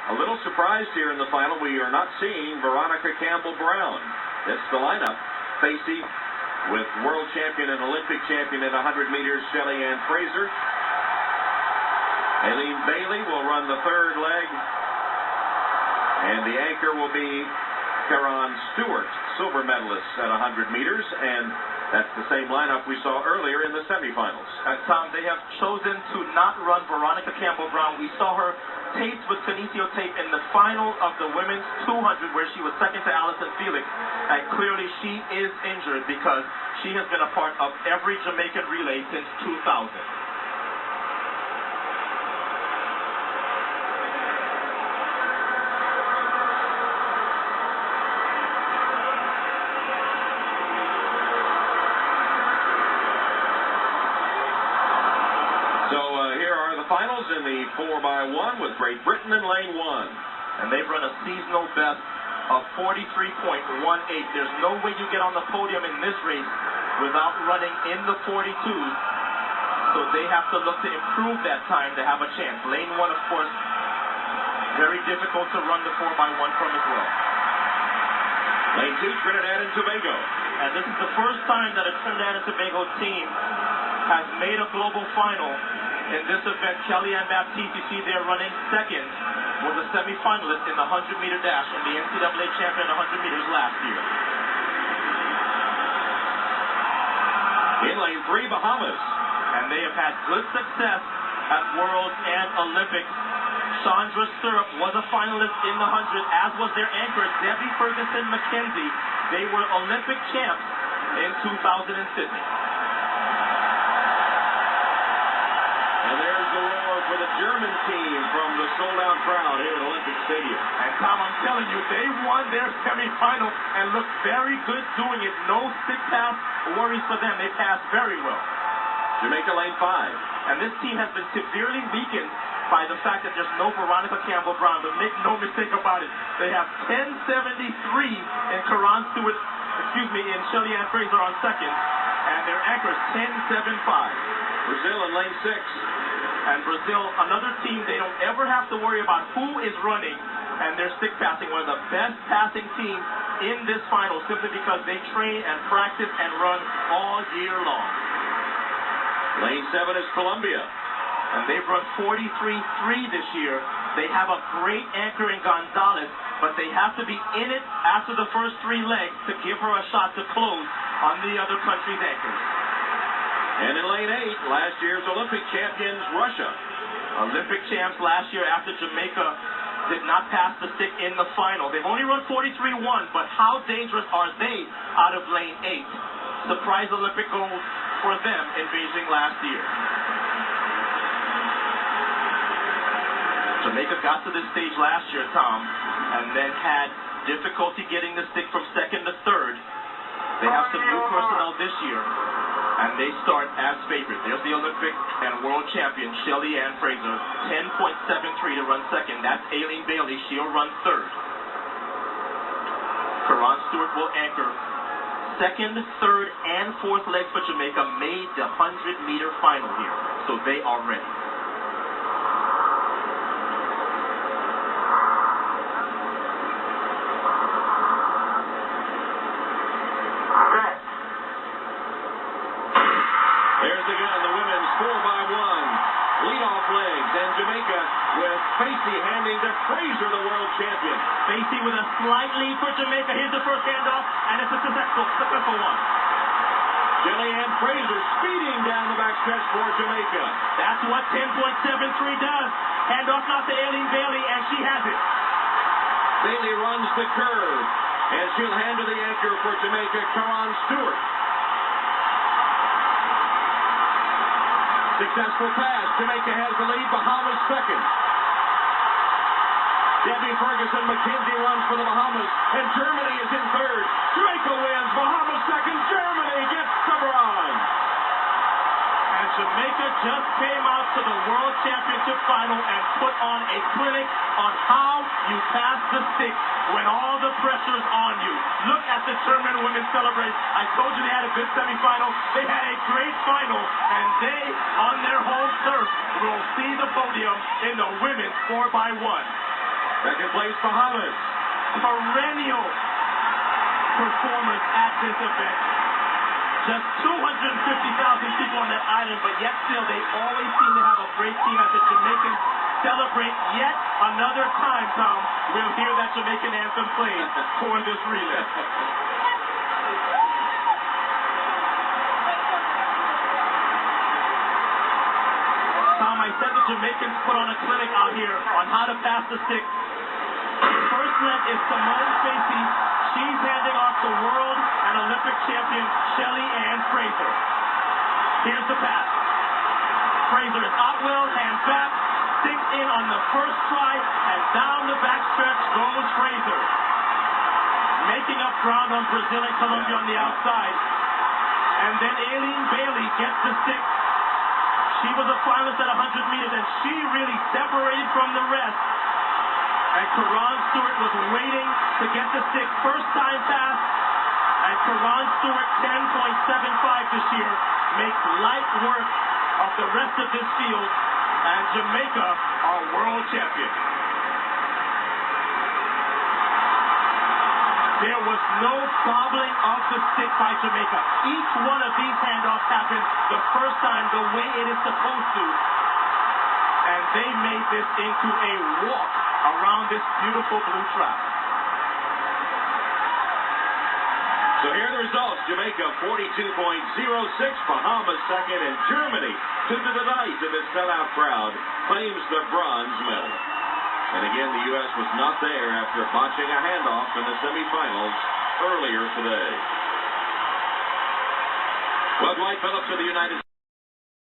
A little surprised here in the final. We are not seeing Veronica Campbell-Brown. That's the lineup. Facey with world champion and Olympic champion at 100 meters, Shelly-Ann Fraser. Aileen Bailey will run the third leg. And the anchor will be Karan Stewart, silver medalist at 100 meters. And that's the same lineup we saw earlier in the semifinals. Tom, they have chosen to not run Veronica Campbell-Brown. We saw her taped with kinesio tape in the final of the women's 200 where she was second to Allison Felix. And clearly she is injured because she has been a part of every Jamaican relay since 2000. Finals in the 4x1 with Great Britain in lane 1. And they've run a seasonal best of 43.18. There's no way you get on the podium in this race without running in the 42s. So they have to look to improve that time to have a chance. Lane 1, of course, very difficult to run the 4x1 from as well. Lane 2, Trinidad and Tobago. And this is the first time that a Trinidad and Tobago team has made a global final. In this event, Shelly-Ann Baptiste, you see there running second, was a semi-finalist in the 100-meter dash and the NCAA champion in 100 meters last year. In lane 3, Bahamas. And they have had good success at Worlds and Olympics. Chandra Stirrup was a finalist in the 100, as was their anchor, Debbie Ferguson McKenzie. They were Olympic champs in 2000 in Sydney. And there's the roar for the German team from the sold-out crowd here at Olympic Stadium. And Tom, I'm telling you, they won their semifinal and looked very good doing it. No stick pass worries for them. They passed very well. Jamaica lane 5. And this team has been severely weakened by the fact that there's no Veronica Campbell-Brown. But make no mistake about it, they have 10.73 in Karan Stewart, in Shelly-Ann Fraser on second. And their anchor is 10.75. Brazil in lane 6. And Brazil, another team, they don't ever have to worry about who is running and they're stick passing. One of the best passing teams in this final simply because they train and practice and run all year long. Lane 7 is Colombia. And they've run 43.3 this year. They have a great anchor in Gonzalez, but they have to be in it after the first 3 legs to give her a shot to close on the other country's anchors. And in lane 8, last year's Olympic champions, Russia. Olympic champs last year after Jamaica did not pass the stick in the final. They've only run 43.1, but how dangerous are they out of lane 8? Surprise Olympic gold for them in Beijing last year. Jamaica got to this stage last year, Tom, and then had difficulty getting the stick from second to third. They have some new personnel this year, and they start as favorite. There's the Olympic and world champion, Shelly-Ann Fraser, 10.73 to run second. That's Aileen Bailey. She'll run third. Karan Stewart will anchor. Second, third, and fourth legs for Jamaica made the 100-meter final here, so they are ready. Lead-off legs, and Jamaica with Facey handing to Fraser, the world champion. Facey with a slight lead for Jamaica. Here's the first handoff, and it's a successful one. Shelly-Ann Fraser speeding down the backstretch for Jamaica. That's what 10.73 does. Handoff now to Aileen Bailey, and she has it. Bailey runs the curve, and she'll hand to the anchor for Jamaica, Karan Stewart. Successful pass. Jamaica has the lead. Bahamas second. Debbie Ferguson McKenzie runs for the Bahamas, and Germany is in third. Jamaica wins. Bahamas second. Germany gets the bronze. And Jamaica just came out to the World Championship final and put on a clinic on how you pass the stick when all the pressure's on you. Look at the German women celebrate. I told you they had a good semifinal. They had a great final, and they, on their home turf, will see the podium in the women's 4x1. Second place, Bahamas. Perennial performers at this event. Just 250,000 people on that island, but yet still they always seem to have a great team as the Jamaicans celebrate yet another time, Tom. We'll hear that Jamaican anthem played for this relay. Tom, I said the Jamaicans put on a clinic out here on how to pass the stick. First net is Simone Fraser. She's handing off to world and Olympic champion Shelly-Ann Fraser. Here's the pass. Fraser is out well, hands back, stick in on the first try, and down the backstretch goes Fraser. Making up ground on Brazil and Colombia on the outside. And then Aileen Bailey gets the stick. She was a finalist at 100 meters, and she really separated from the rest. And Karan Stewart was waiting to get the stick. First time pass, and Karan Stewart, 10.75 this year, makes light work of the rest of this field, and Jamaica are world champion. There was no bobbling of the stick by Jamaica. Each one of these handoffs happened the first time the way it is supposed to. And they made this into a walk around this beautiful blue track. So here are the results. Jamaica 42.06, Bahamas second, and Germany, to the delight of its sellout crowd, claims the bronze medal. And again, the U.S. was not there after botching a handoff in the semifinals earlier today. Well, Dwight Phillips of the United States.